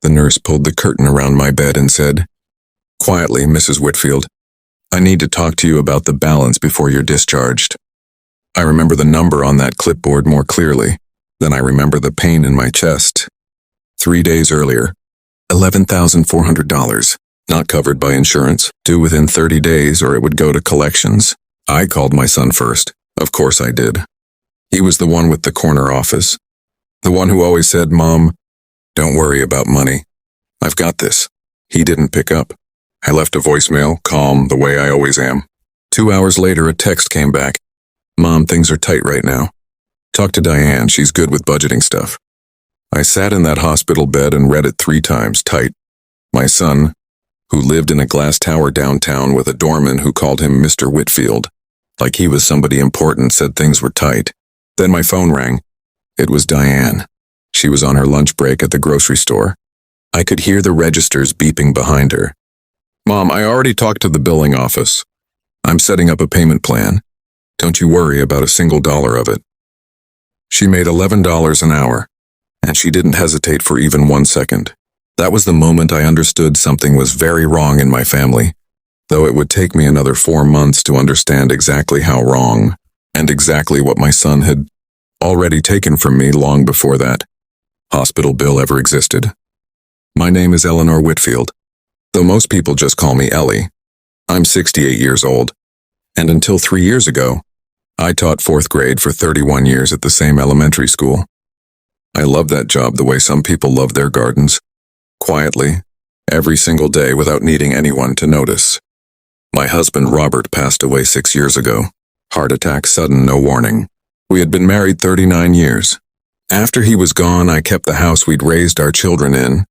The nurse pulled the curtain around my bed and said, "Quietly, Mrs. Whitfield. I need to talk to you about the balance before you're discharged." I remember the number on that clipboard more clearly. Then I remember the pain in my chest. 3 days earlier, $11,400, not covered by insurance, due within 30 days or it would go to collections. I called my son first. Of course I did. He was the one with the corner office. The one who always said, "Mom, don't worry about money. I've got this." He didn't pick up. I left a voicemail, calm, the way I always am. 2 hours later, a text came back. "Mom, things are tight right now. Talk to Diane, she's good with budgeting stuff." I sat in that hospital bed and read it 3 times, tight. My son, who lived in a glass tower downtown with a doorman who called him Mr. Whitfield, like he was somebody important, said things were tight. Then my phone rang. It was Diane. She was on her lunch break at the grocery store. I could hear the registers beeping behind her. "Mom, I already talked to the billing office. I'm setting up a payment plan. Don't you worry about a single dollar of it." She made $11 an hour, and she didn't hesitate for even 1 second. That was the moment I understood something was very wrong in my family, though it would take me another 4 months to understand exactly how wrong, and exactly what my son had already taken from me long before that hospital bill ever existed. My name is Eleanor Whitfield, though most people just call me Ellie. I'm 68 years old, and until 3 years ago, I taught 4th grade for 31 years at the same elementary school. I love that job the way some people love their gardens, quietly, every single day without needing anyone to notice. My husband Robert passed away 6 years ago. Heart attack, sudden, no warning. We had been married 39 years. After he was gone, I kept the house we'd raised our children in,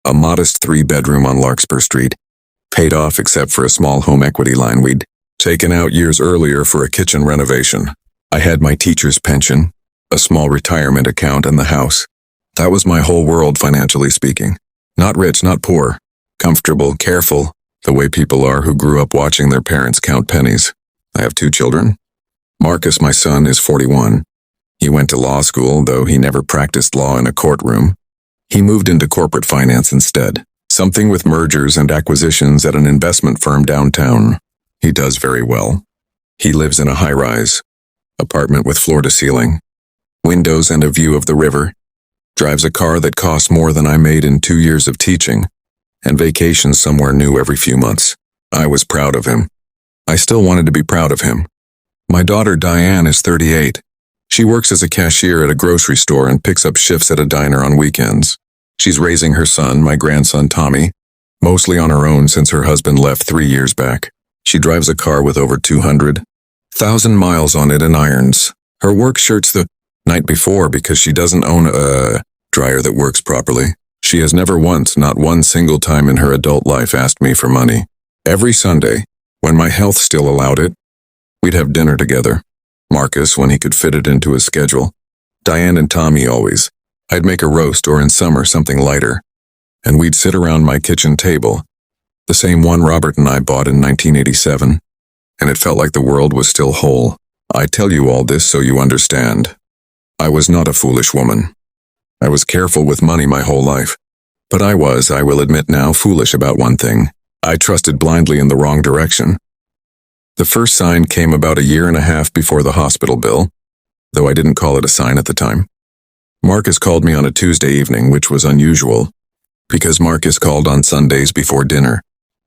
a modest 3-bedroom on Larkspur Street, paid off except for a small home equity line we'd taken out years earlier for a kitchen renovation. I had my teacher's pension, a small retirement account, and the house. That was my whole world, financially speaking. Not rich, not poor. Comfortable, careful, the way people are who grew up watching their parents count pennies. I have 2 children. Marcus, my son, is 41. He went to law school, though he never practiced law in a courtroom. He moved into corporate finance instead, something with mergers and acquisitions at an investment firm downtown. He does very well. He lives in a high-rise apartment with floor-to-ceiling, windows and a view of the river, drives a car that costs more than I made in 2 years of teaching, and vacations somewhere new every few months. I was proud of him. I still wanted to be proud of him. My daughter Diane is 38. She works as a cashier at a grocery store and picks up shifts at a diner on weekends. She's raising her son, my grandson Tommy, mostly on her own since her husband left 3 years back. She drives a car with over 200,000 miles on it and irons her work shirts the night before because she doesn't own a dryer that works properly. She has never once, not one single time in her adult life, asked me for money. Every Sunday, when my health still allowed it, we'd have dinner together. Marcus, when he could fit it into his schedule. Diane and Tommy always. I'd make a roast or in summer something lighter. And we'd sit around my kitchen table, the same one Robert and I bought in 1987. And it felt like the world was still whole. I tell you all this so you understand. I was not a foolish woman. I was careful with money my whole life. But I will admit now, foolish about one thing. I trusted blindly in the wrong direction. The first sign came about 1.5 years before the hospital bill, though I didn't call it a sign at the time. Marcus called me on a Tuesday evening, which was unusual, because Marcus called on Sundays before dinner,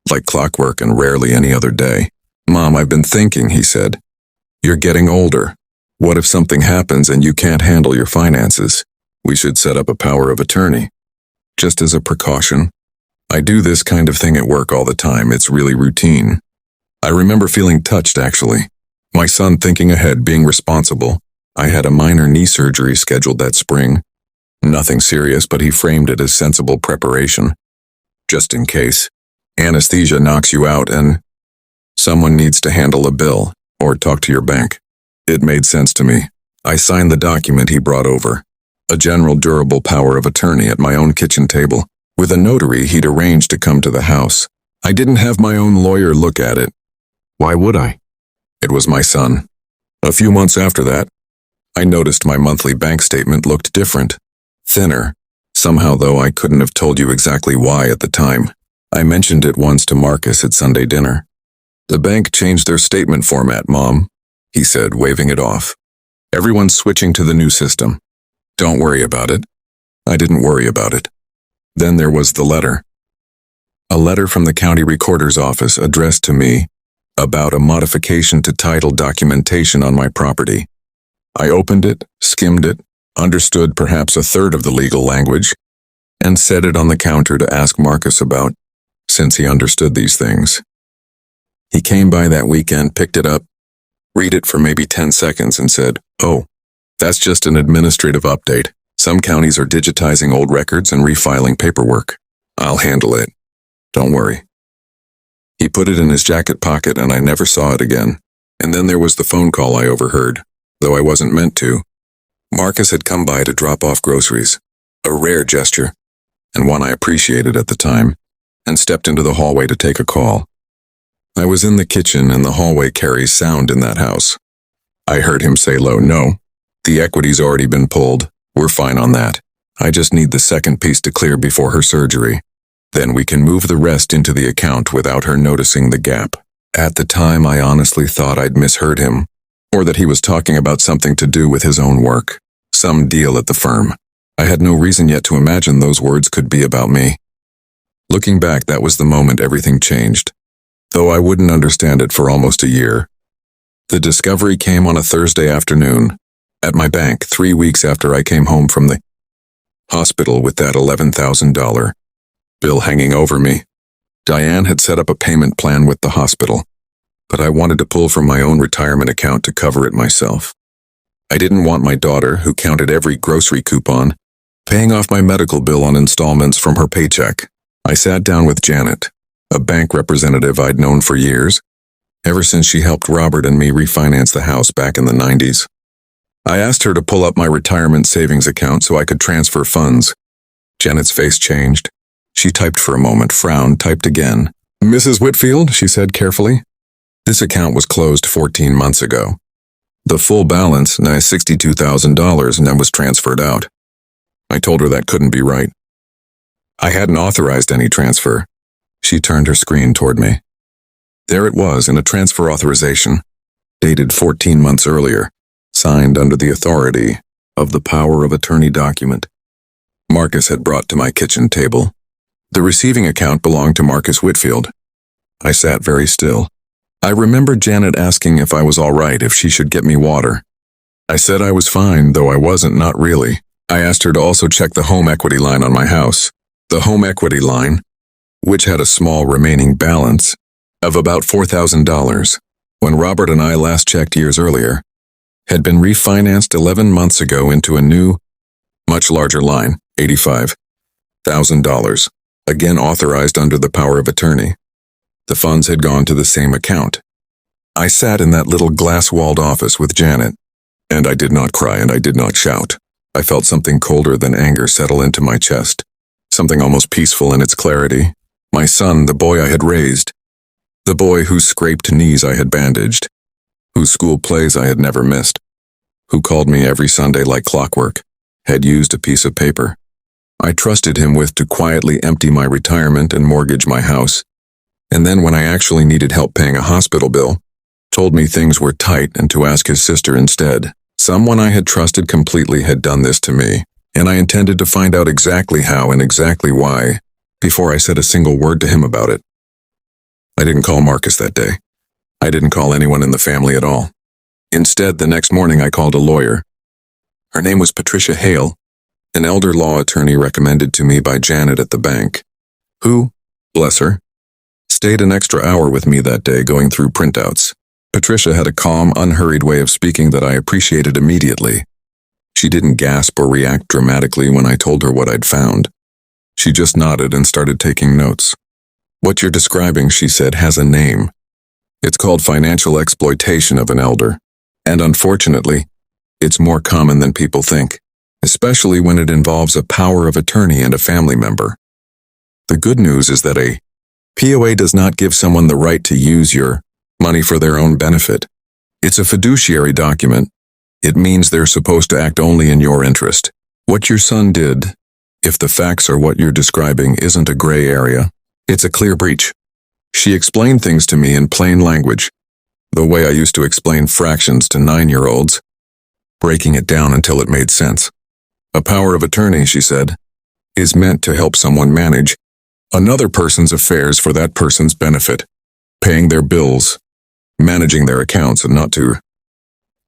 like clockwork and rarely any other day. "Mom, I've been thinking," he said. "You're getting older. What if something happens and you can't handle your finances? We should set up a power of attorney. Just as a precaution. I do this kind of thing at work all the time. It's really routine." I remember feeling touched, actually. My son thinking ahead, being responsible. I had a minor knee surgery scheduled that spring. Nothing serious, but he framed it as sensible preparation. Just in case. Anesthesia knocks you out and someone needs to handle a bill or talk to your bank. It made sense to me. I signed the document he brought over. A general durable power of attorney at my own kitchen table, with a notary he'd arranged to come to the house. I didn't have my own lawyer look at it. Why would I? It was my son. A few months after that, I noticed my monthly bank statement looked different, thinner, Somehow, though, I couldn't have told you exactly why at the time. I mentioned it once to Marcus at Sunday dinner. The bank changed their statement format, Mom, he said, waving it off. Everyone's switching to the new system. Don't worry about it. I didn't worry about it. Then there was the letter. A letter from the county recorder's office addressed to me about a modification to title documentation on my property. I opened it, skimmed it, understood perhaps a third of the legal language, and set it on the counter to ask Marcus about, since he understood these things. He came by that weekend, picked it up, read it for maybe 10 seconds and said, "Oh, that's just an administrative update. Some counties are digitizing old records and refiling paperwork. I'll handle it. Don't worry." He put it in his jacket pocket and I never saw it again. And then there was the phone call I overheard, though I wasn't meant to. Marcus had come by to drop off groceries, a rare gesture, and one I appreciated at the time, and stepped into the hallway to take a call. I was in the kitchen and the hallway carries sound in that house. I heard him say low, "No, the equity's already been pulled. We're fine on that. I just need the second piece to clear before her surgery. Then we can move the rest into the account without her noticing the gap." At the time, I honestly thought I'd misheard him, or that he was talking about something to do with his own work, some deal at the firm. I had no reason yet to imagine those words could be about me. Looking back, that was the moment everything changed, though I wouldn't understand it for almost a year. The discovery came on a Thursday afternoon, at my bank 3 weeks after I came home from the hospital with that $11,000 bill hanging over me. Diane had set up a payment plan with the hospital, but I wanted to pull from my own retirement account to cover it myself. I didn't want my daughter, who counted every grocery coupon, paying off my medical bill on installments from her paycheck. I sat down with Janet, a bank representative I'd known for years, ever since she helped Robert and me refinance the house back in the 90s. I asked her to pull up my retirement savings account so I could transfer funds. Janet's face changed. She typed for a moment, frowned, typed again. "Mrs. Whitfield," she said carefully, "this account was closed 14 months ago. The full balance, $62,000, and then was transferred out." I told her that couldn't be right. I hadn't authorized any transfer. She turned her screen toward me. There it was in a transfer authorization, dated 14 months earlier, signed under the authority of the power of attorney document Marcus had brought to my kitchen table. The receiving account belonged to Marcus Whitfield. I sat very still. I remembered Janet asking if I was all right, if she should get me water. I said I was fine, though I wasn't, not really. I asked her to also check the home equity line on my house. The home equity line, which had a small remaining balance of about $4,000, when Robert and I last checked years earlier, had been refinanced 11 months ago into a new, much larger line, $85,000, again authorized under the power of attorney. The funds had gone to the same account. I sat in that little glass-walled office with Janet, and I did not cry and I did not shout. I felt something colder than anger settle into my chest, something almost peaceful in its clarity. My son, the boy I had raised, the boy whose scraped knees I had bandaged, whose school plays I had never missed, who called me every Sunday like clockwork, had used a piece of paper I trusted him with to quietly empty my retirement and mortgage my house, and then when I actually needed help paying a hospital bill, told me things were tight and to ask his sister instead. Someone I had trusted completely had done this to me, and I intended to find out exactly how and exactly why before I said a single word to him about it. I didn't call Marcus that day. I didn't call anyone in the family at all. Instead, the next morning I called a lawyer. Her name was Patricia Hale, an elder law attorney recommended to me by Janet at the bank, who, bless her, stayed an extra hour with me that day going through printouts. Patricia had a calm, unhurried way of speaking that I appreciated immediately. She didn't gasp or react dramatically when I told her what I'd found. She just nodded and started taking notes. "What you're describing," she said, "has a name. It's called financial exploitation of an elder. And unfortunately, it's more common than people think, especially when it involves a power of attorney and a family member. The good news is that a POA does not give someone the right to use your money for their own benefit. It's a fiduciary document. It means they're supposed to act only in your interest. What your son did If the facts are what you're describing isn't a gray area, it's a clear breach. She explained things to me in plain language, the way I used to explain fractions to 9-year-olds, breaking it down until it made sense. A power of attorney, she said, is meant to help someone manage another person's affairs for that person's benefit, paying their bills, managing their accounts, and not to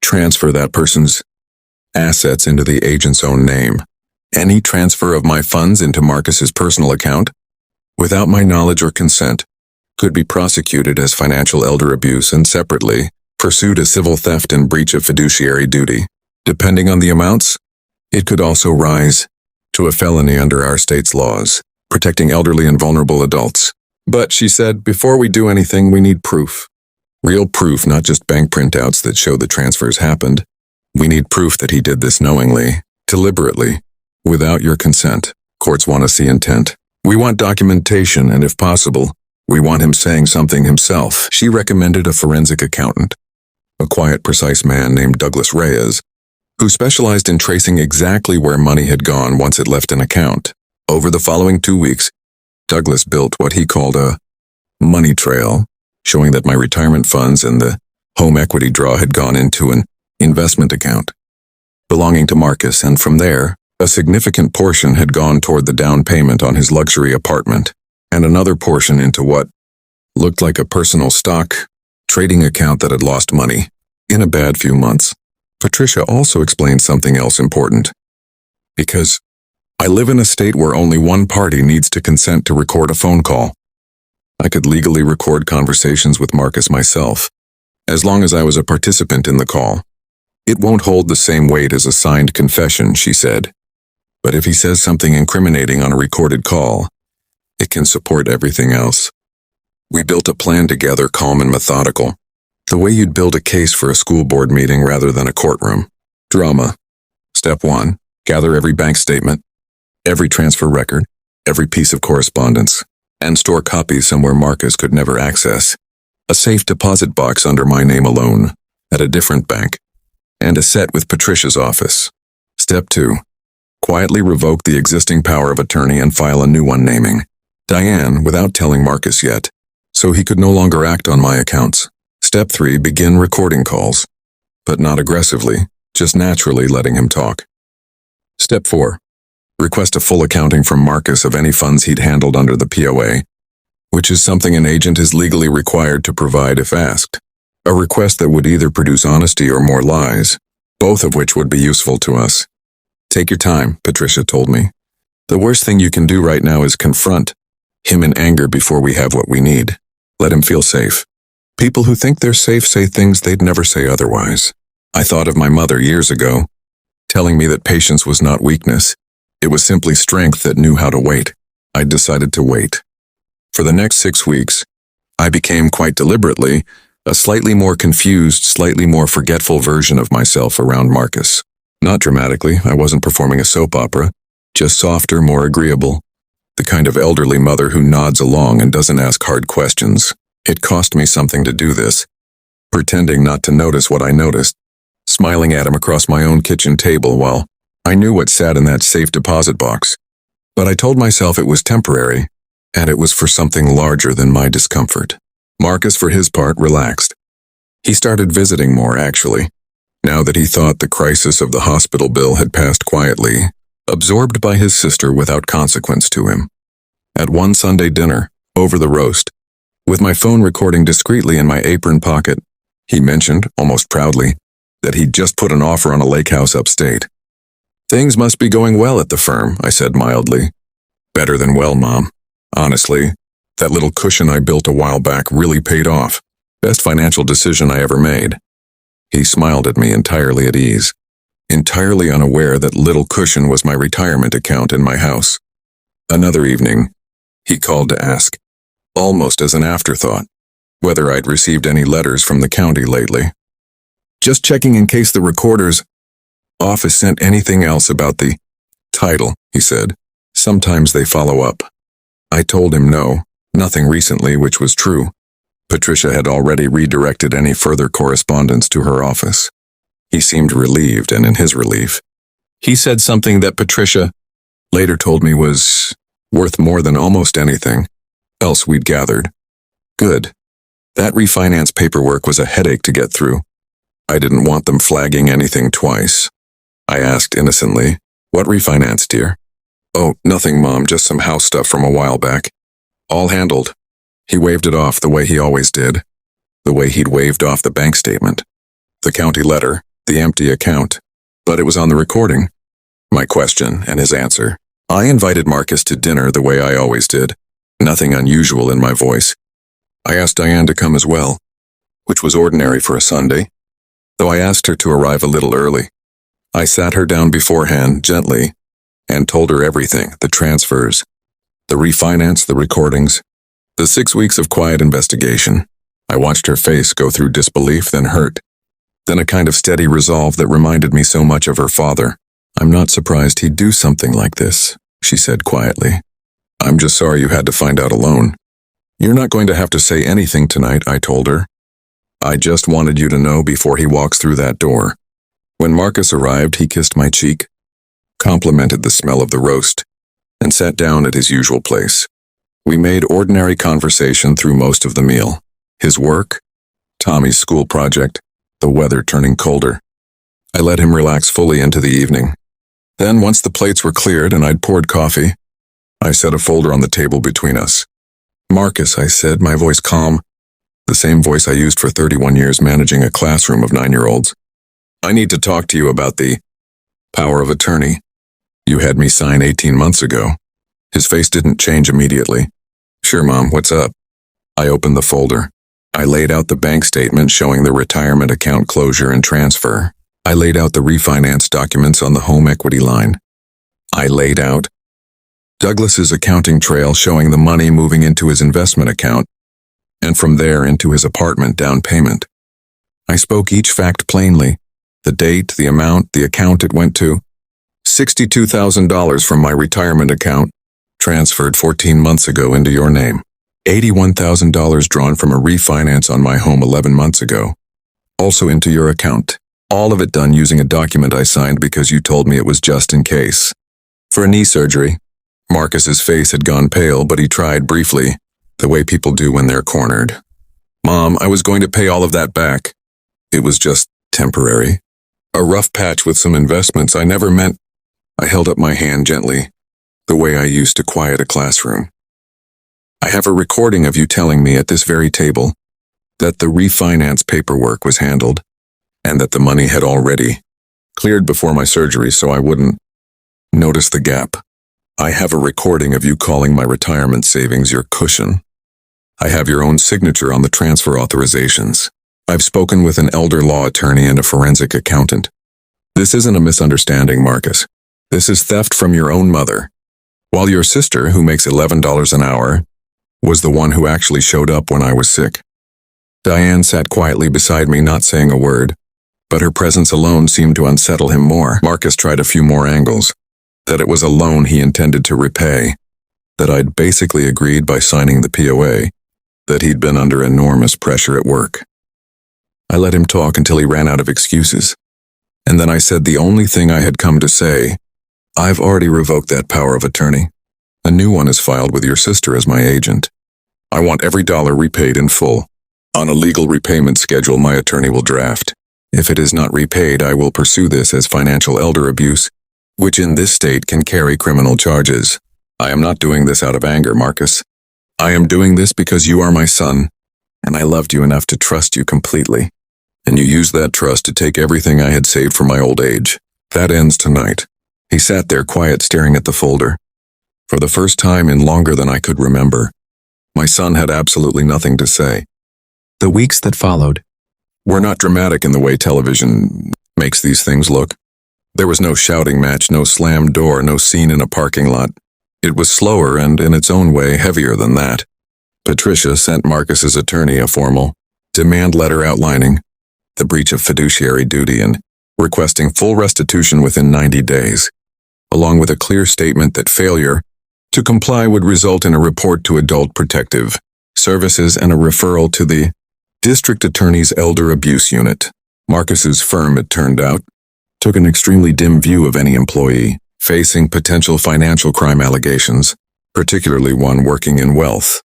transfer that person's assets into the agent's own name. Any transfer of my funds into Marcus's personal account, without my knowledge or consent, could be prosecuted as financial elder abuse and separately pursued as civil theft and breach of fiduciary duty. Depending on the amounts, it could also rise to a felony under our state's laws, protecting elderly and vulnerable adults. But, she said, before we do anything, we need proof. Real proof, not just bank printouts that show the transfers happened. We need proof that he did this knowingly, deliberately, without your consent. Courts want to see intent. We want documentation, and if possible, we want him saying something himself. She recommended a forensic accountant, a quiet, precise man named Douglas Reyes, who specialized in tracing exactly where money had gone once it left an account. Over the following 2 weeks, Douglas built what he called a money trail, showing that my retirement funds and the home equity draw had gone into an investment account belonging to Marcus, and from there, a significant portion had gone toward the down payment on his luxury apartment, and another portion into what looked like a personal stock trading account that had lost money in a bad few months. Patricia also explained something else important. Because I live in a state where only one party needs to consent to record a phone call. I could legally record conversations with Marcus myself, as long as I was a participant in the call. It won't hold the same weight as a signed confession, she said. But if he says something incriminating on a recorded call, it can support everything else. We built a plan together, calm and methodical. The way you'd build a case for a school board meeting rather than a courtroom. Drama. Step 1. Gather every bank statement, every transfer record, every piece of correspondence, and store copies somewhere Marcus could never access. A safe deposit box under my name alone, at a different bank, and a set with Patricia's office. Step 2. Quietly revoke the existing power of attorney and file a new one naming Diane without telling Marcus yet, so he could no longer act on my accounts. Step 3. Begin recording calls, but not aggressively, just naturally letting him talk. Step 4. Request a full accounting from Marcus of any funds he'd handled under the POA, which is something an agent is legally required to provide if asked. A request that would either produce honesty or more lies, both of which would be useful to us. Take your time, Patricia told me. The worst thing you can do right now is confront him in anger before we have what we need. Let him feel safe. People who think they're safe say things they'd never say otherwise. I thought of my mother years ago, telling me that patience was not weakness. It was simply strength that knew how to wait. I decided to wait. For the next 6 weeks, I became quite deliberately a slightly more confused, slightly more forgetful version of myself around Marcus. Not dramatically, I wasn't performing a soap opera, just softer, more agreeable. The kind of elderly mother who nods along and doesn't ask hard questions. It cost me something to do this, pretending not to notice what I noticed, smiling at him across my own kitchen table while I knew what sat in that safe deposit box. But I told myself it was temporary, and it was for something larger than my discomfort. Marcus, for his part, relaxed. He started visiting more, actually, now that he thought the crisis of the hospital bill had passed quietly, absorbed by his sister without consequence to him. At one Sunday dinner, over the roast, with my phone recording discreetly in my apron pocket, he mentioned, almost proudly, that he'd just put an offer on a lake house upstate. Things must be going well at the firm, I said mildly. Better than well, Mom. Honestly, that little cushion I built a while back really paid off. Best financial decision I ever made. He smiled at me, entirely at ease, entirely unaware that little cushion was my retirement account in my house. Another evening, he called to ask, almost as an afterthought, whether I'd received any letters from the county lately. Just checking in case the recorder's office sent anything else about the title, he said. Sometimes they follow up. I told him no, nothing recently, which was true. Patricia had already redirected any further correspondence to her office. He seemed relieved, and in his relief, he said something that Patricia later told me was worth more than almost anything else we'd gathered. Good. That refinance paperwork was a headache to get through. I didn't want them flagging anything twice. I asked innocently, "What refinance, dear?" "Oh, nothing, Mom, just some house stuff from a while back. All handled." He waved it off the way he always did, the way he'd waved off the bank statement, the county letter, the empty account. But it was on the recording. My question and his answer. I invited Marcus to dinner the way I always did, nothing unusual in my voice. I asked Diane to come as well, which was ordinary for a Sunday, though I asked her to arrive a little early. I sat her down beforehand, gently, and told her everything, the transfers, the refinance, the recordings, the 6 weeks of quiet investigation. I watched her face go through disbelief, then hurt, then a kind of steady resolve that reminded me so much of her father. "I'm not surprised he'd do something like this," she said quietly. "I'm just sorry you had to find out alone." "You're not going to have to say anything tonight," I told her. "I just wanted you to know before he walks through that door." When Marcus arrived, he kissed my cheek, complimented the smell of the roast, and sat down at his usual place. We made ordinary conversation through most of the meal. His work, Tommy's school project, the weather turning colder. I let him relax fully into the evening. Then, once the plates were cleared and I'd poured coffee, I set a folder on the table between us. "Marcus," I said, my voice calm, the same voice I used for 31 years managing a classroom of 9-year-olds. "I need to talk to you about the power of attorney you had me sign 18 months ago." His face didn't change immediately. "Sure, Mom, what's up?" I opened the folder. I laid out the bank statement showing the retirement account closure and transfer. I laid out the refinance documents on the home equity line. I laid out Douglas's accounting trail showing the money moving into his investment account, and from there into his apartment down payment. I spoke each fact plainly, the date, the amount, the account it went to. $62,000 from my retirement account, transferred 14 months ago into your name. $81,000 drawn from a refinance on my home 11 months ago, also into your account. All of it done using a document I signed because you told me it was just in case. For a knee surgery. Marcus's face had gone pale, but he tried briefly, the way people do when they're cornered. "Mom, I was going to pay all of that back. It was just temporary. A rough patch with some investments. I never meant..." I held up my hand gently, the way I used to quiet a classroom. "I have a recording of you telling me at this very table that the refinance paperwork was handled and that the money had already cleared before my surgery so I wouldn't notice the gap. I have a recording of you calling my retirement savings your cushion. I have your own signature on the transfer authorizations. I've spoken with an elder law attorney and a forensic accountant. This isn't a misunderstanding, Marcus. This is theft from your own mother. While your sister, who makes $11 an hour, was the one who actually showed up when I was sick." Diane sat quietly beside me, not saying a word, but her presence alone seemed to unsettle him more. Marcus tried a few more angles. That it was a loan he intended to repay. That I'd basically agreed by signing the POA. That he'd been under enormous pressure at work. I let him talk until he ran out of excuses. And then I said the only thing I had come to say. "I've already revoked that power of attorney. A new one is filed with your sister as my agent. I want every dollar repaid in full. On a legal repayment schedule my attorney will draft. If it is not repaid, I will pursue this as financial elder abuse, which in this state can carry criminal charges. I am not doing this out of anger, Marcus. I am doing this because you are my son, and I loved you enough to trust you completely. And you used that trust to take everything I had saved for my old age. That ends tonight." He sat there quiet, staring at the folder. For the first time in longer than I could remember, my son had absolutely nothing to say. The weeks that followed were not dramatic in the way television makes these things look. There was no shouting match, no slammed door, no scene in a parking lot. It was slower and, in its own way, heavier than that. Patricia sent Marcus's attorney a formal demand letter outlining the breach of fiduciary duty and requesting full restitution within 90 days, along with a clear statement that failure to comply would result in a report to Adult Protective Services and a referral to the District Attorney's Elder Abuse Unit. Marcus's firm, it turned out, took an extremely dim view of any employee. facing potential financial crime allegations, particularly one working in wealth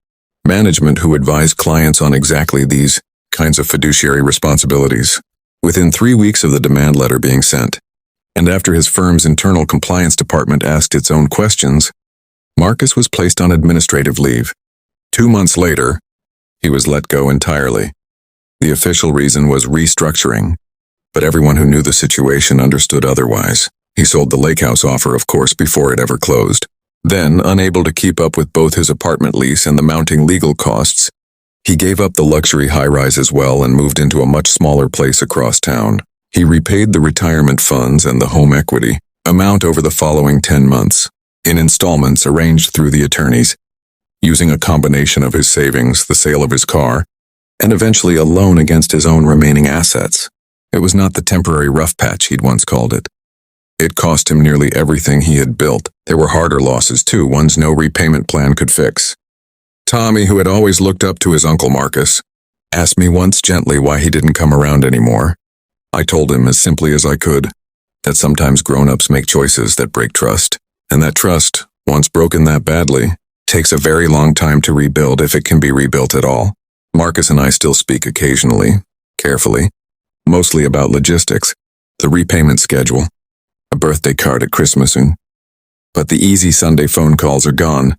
management who advised clients on exactly these kinds of fiduciary responsibilities. Within 3 weeks of the demand letter being sent, and after his firm's internal compliance department asked its own questions, Marcus was placed on administrative leave. 2 months later, he was let go entirely. The official reason was restructuring, but everyone who knew the situation understood otherwise. He sold the lake house offer, of course, before it ever closed. Then, unable to keep up with both his apartment lease and the mounting legal costs, he gave up the luxury high-rise as well and moved into a much smaller place across town. He repaid the retirement funds and the home equity amount over the following 10 months, in installments arranged through the attorneys, using a combination of his savings, the sale of his car, and eventually a loan against his own remaining assets. It was not the temporary rough patch he'd once called it. It cost him nearly everything he had built. There were harder losses too, ones no repayment plan could fix. Tommy, who had always looked up to his Uncle Marcus, asked me once gently why he didn't come around anymore. I told him as simply as I could that sometimes grown-ups make choices that break trust, and that trust, once broken that badly, takes a very long time to rebuild if it can be rebuilt at all. Marcus and I still speak occasionally, carefully, mostly about logistics, the repayment schedule, a birthday card at Christmasing. But the easy Sunday phone calls are gone,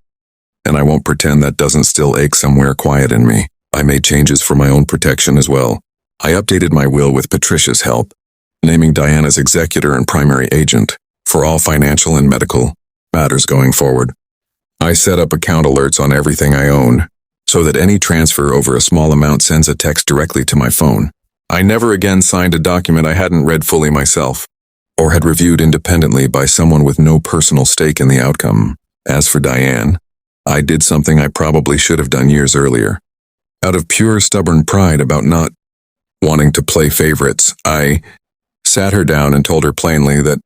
and I won't pretend that doesn't still ache somewhere quiet in me. I made changes for my own protection as well. I updated my will with Patricia's help, naming Diana's executor and primary agent for all financial and medical matters going forward. I set up account alerts on everything I own, so that any transfer over a small amount sends a text directly to my phone. I never again signed a document I hadn't read fully myself, or had reviewed independently by someone with no personal stake in the outcome. As for Diane, I did something I probably should have done years earlier. Out of pure stubborn pride about not wanting to play favorites, I sat her down and told her plainly that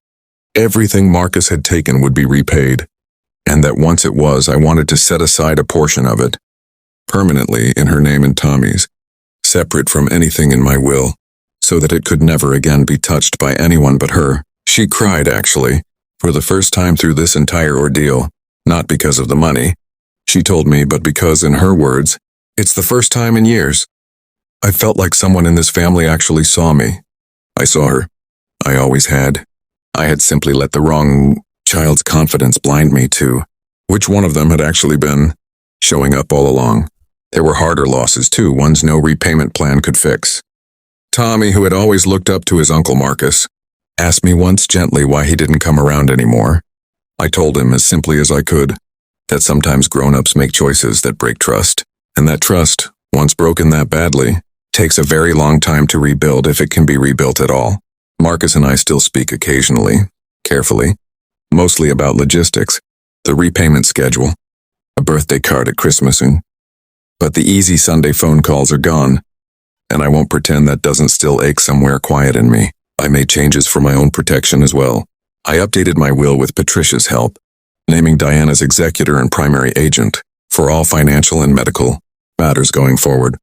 everything Marcus had taken would be repaid, and that once it was, I wanted to set aside a portion of it, permanently in her name and Tommy's, separate from anything in my will, so that it could never again be touched by anyone but her. She cried, actually, for the first time through this entire ordeal, not because of the money, she told me, but because, in her words, it's the first time in years. I felt like someone in this family actually saw me. I saw her. I always had. I had simply let the wrong child's confidence blind me to which one of them had actually been showing up all along. There were harder losses too, ones no repayment plan could fix. Tommy, who had always looked up to his Uncle Marcus, asked me once gently why he didn't come around anymore. I told him as simply as I could that sometimes grown-ups make choices that break trust, and that trust, once broken that badly, takes a very long time to rebuild if it can be rebuilt at all. Marcus and I still speak occasionally, carefully, mostly about logistics, the repayment schedule, a birthday card at Christmasing. But the easy Sunday phone calls are gone, and I won't pretend that doesn't still ache somewhere quiet in me. I made changes for my own protection as well. I updated my will with Patricia's help, naming Diana's executor and primary agent for all financial and medical matters going forward.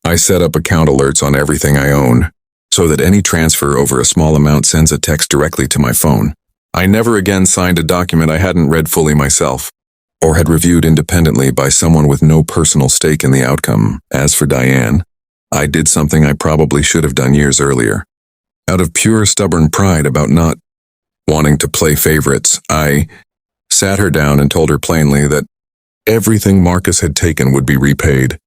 I set up account alerts on everything I own, so that any transfer over a small amount sends a text directly to my phone. I never again signed a document I hadn't read fully myself, or had reviewed independently by someone with no personal stake in the outcome. As for Diane, I did something I probably should have done years earlier. Out of pure stubborn pride about not wanting to play favorites, I sat her down and told her plainly that everything Marcus had taken would be repaid,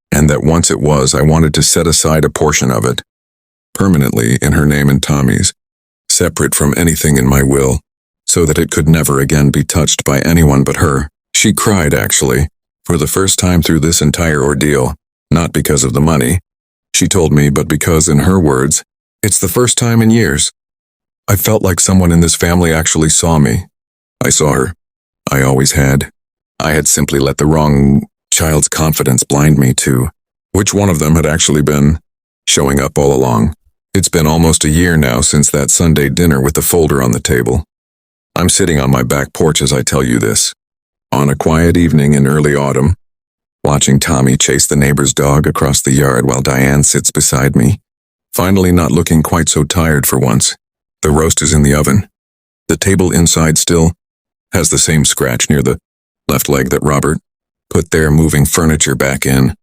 and that once it was, I wanted to set aside a portion of it, permanently in her name and Tommy's, separate from anything in my will, so that it could never again be touched by anyone but her. She cried, actually, for the first time through this entire ordeal, not because of the money, she told me, but because, in her words, it's the first time in years. I felt like someone in this family actually saw me. I saw her. I always had. I had simply let the wrong child's confidence blind me to which one of them had actually been showing up all along. It's been almost a year now since that Sunday dinner with the folder on the table. I'm sitting on my back porch as I tell you this, on a quiet evening in early autumn, watching Tommy chase the neighbor's dog across the yard while Diane sits beside me, finally not looking quite so tired for once. The roast is in the oven. The table inside still has the same scratch near the left leg that Robert put their moving furniture back in.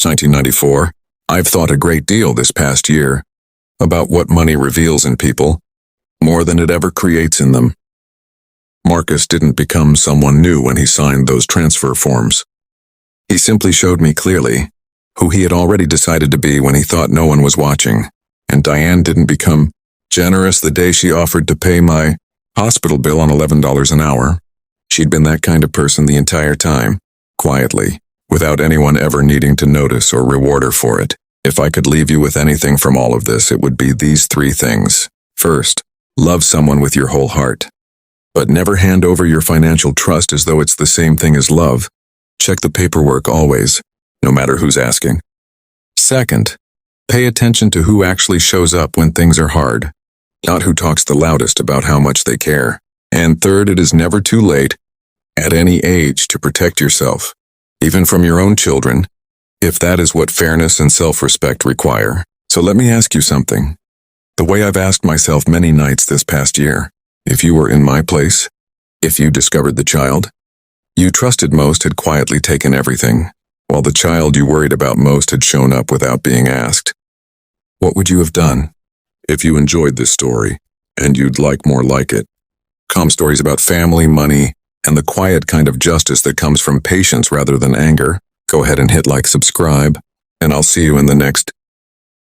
1994. I've thought a great deal this past year about what money reveals in people, more than it ever creates in them. Marcus didn't become someone new when he signed those transfer forms. He simply showed me clearly who he had already decided to be when he thought no one was watching, and Diane didn't become generous the day she offered to pay my hospital bill on $11 an hour. She'd been that kind of person the entire time, quietly, without anyone ever needing to notice or reward her for it. If I could leave you with anything from all of this, it would be these 3 things. First, love someone with your whole heart. But never hand over your financial trust as though it's the same thing as love. Check the paperwork always, no matter who's asking. Second, pay attention to who actually shows up when things are hard, not who talks the loudest about how much they care. And third, it is never too late, at any age, to protect yourself, even from your own children, if that is what fairness and self-respect require. So let me ask you something. The way I've asked myself many nights this past year, if you were in my place, if you discovered the child you trusted most had quietly taken everything, while the child you worried about most had shown up without being asked, what would you have done? If you enjoyed this story, and you'd like more like it, calm stories about family, money, and the quiet kind of justice that comes from patience rather than anger, go ahead and hit like, subscribe, and I'll see you in the next